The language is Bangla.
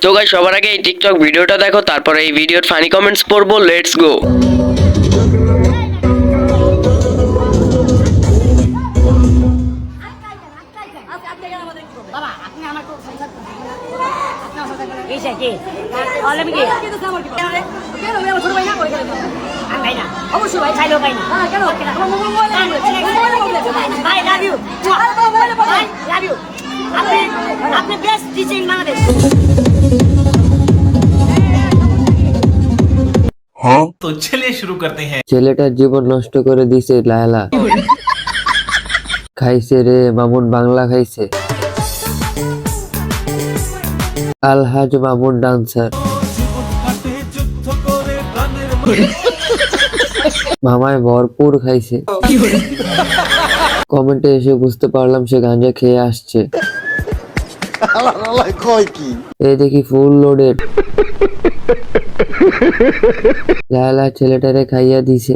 তো গাইস সবার আগে এই টিকটক ভিডিওটা দেখো, তারপরে এই ভিডিওর ফানি কমেন্টস পড়বো। Let's go. আপনি বেস্ট টিচিং বাংলাদেশ। तो चलिए शुरू करते हैं। ছেলেটার জীবন নষ্ট করে দিছে লায়লা। খাইছে রে মামুন, বাংলা খাইছে। আলহাজ মামুন ডান্সার। মামায় ভরপুর খাইছে। কমেন্টে এসে বুঝতে পারলাম সে গাঁজা খেয়ে আসছে। এই দেখি ফুল লোডেড। লায়লা ছেলেটারে খাইয়া দিছে।